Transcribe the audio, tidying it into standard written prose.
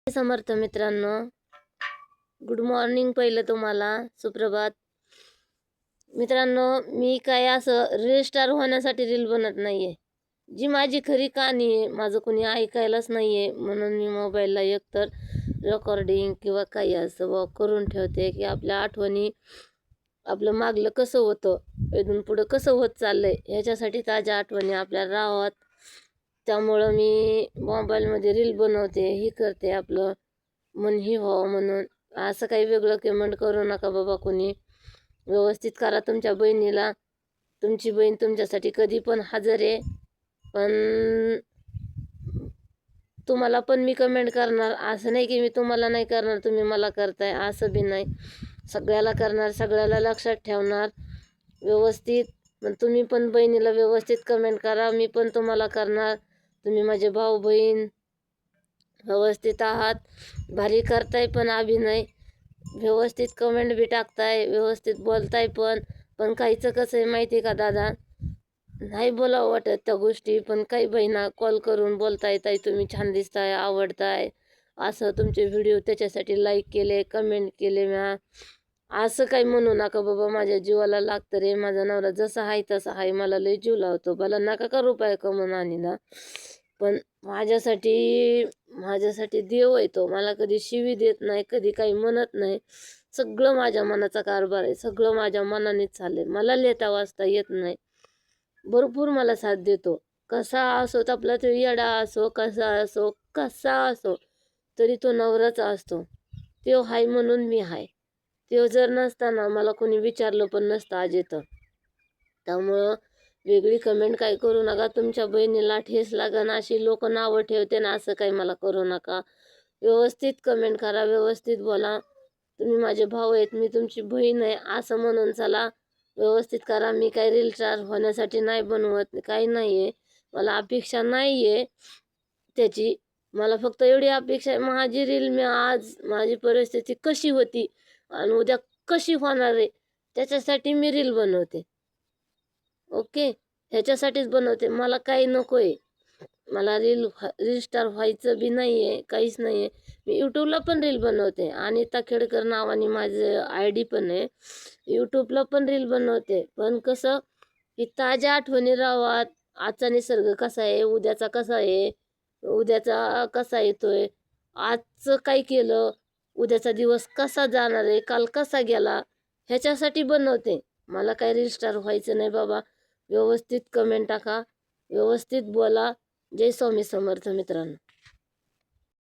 समर्थ मित्रांनो, good morning. पहिलं तुम्हाला सुप्रभात. मित्रांनो, मी काय असं रील स्टार होण्यासाठी रील बनत नाहीये. जी माझी खरी कहाणी आहे, माझं कोणी ऐकायलाच नाहीये, म्हणून मी मोबाईलला एकतर रेकॉर्डिंग किंवा काही असं करून ठेवते की आपल्या आठवणी, आपलं मागलं कसं होतं, इथून पुढं कसं होत चाललंय ह्याच्यासाठी ताज्या आठवणी आपल्याला राहाव्यात. त्यामुळं मी मोबाईलमध्ये रील बनवते, ही करते, आपलं मन ही व्हावं म्हणून. असं काही वेगळं कमेंट करू नका बाबा कोणी. व्यवस्थित करा तुमच्या बहिणीला. तुमची बहीण तुमच्यासाठी कधी पण हजर आहे. पण तुम्हाला पण मी कमेंट करणार, असं नाही की मी तुम्हाला नाही करणार तुम्ही मला करताय, असं बी नाही. सगळ्याला करणार, सगळ्याला लक्षात ठेवणार व्यवस्थित. पण तुम्ही पण बहिणीला व्यवस्थित कमेंट करा, मी पण तुम्हाला करणार. तुम्ही माझे भाऊ बहीण व्यवस्थित आहात, भारी करताय पण अभिनय, व्यवस्थित कमेंट बी टाकताय, व्यवस्थित बोलताय. पण काहीचं कसं आहे माहिती का दादा, नाही बोलावं वाटत त्या गोष्टी. पण काही बहिणा कॉल करून बोलताय, ताई तुम्ही छान दिसताय, आवडताय, असं तुमचे व्हिडिओ त्याच्यासाठी लाईक केले, कमेंट केले. म्या असं काही म्हणू नका बाबा, माझ्या जीवाला लागतं रे. माझा नवरा जसा आहे तसा आहे, मला लय जीव लावतो, मला नका का रुपये कमवून आणि ना. पण माझ्यासाठी देव आहे तो. मला कधी शिवी देत नाही, कधी काही म्हणत नाही. सगळं माझ्या मनाचा कारभार आहे, सगळं माझ्या मनानेच चाललंय. मला लिहिता वाचता येत नाही, भरपूर मला साथ देतो. कसा असो, आपला तो येडा असो, कसा असो तरी तो नवराचा असतो. तो हाय म्हणून मी हाय. तो जर नसताना मला कोणी विचारलं पण नसतं आज येतं. त्यामुळं वेगळी कमेंट काही करू नका. तुमच्या बहिणीला ठेस लागन अशी लोक नावं ठेवते ना, असं काही मला करू नका. व्यवस्थित कमेंट करा, व्यवस्थित बोला. तुम्ही माझे भाऊ आहेत, मी तुमची बहीण आहे, असं म्हणून चला व्यवस्थित करा. मी काही रील स्टार होण्यासाठी नाही बनवत, काही नाही आहे, मला अपेक्षा नाही आहे त्याची. मला फक्त एवढी अपेक्षा आहे, माझी रील मी आज माझी परिस्थिती कशी होती आणि उद्या कशी होणार आहे त्याच्यासाठी मी रील बनवते. ओके, ह्याच्यासाठीच बनवते. मला काही नको आहे. मला रील स्टार व्हायचं बी नाही आहे, काहीच नाही आहे. मी यूट्यूबला पण रील बनवते, अनिता खेडकर नावाने माझं ID पण आहे. यूट्यूबला पण रील बनवते. पण कसं की ताज्या आठवणी राहाव्यात. आजचा निसर्ग कसा आहे, उद्याचा कसा आहे, उद्याचा कसा येतोय, आजचं काय केलं, उद्याचा दिवस कसा जाणार आहे, काल कसा गेला, ह्याच्यासाठी बनवते. मला काय रील स्टार व्हायचं नाही बाबा. व्यवस्थित कमेंट टाका, व्यवस्थित बोला. जय स्वामी समर्थ मित्रांनो.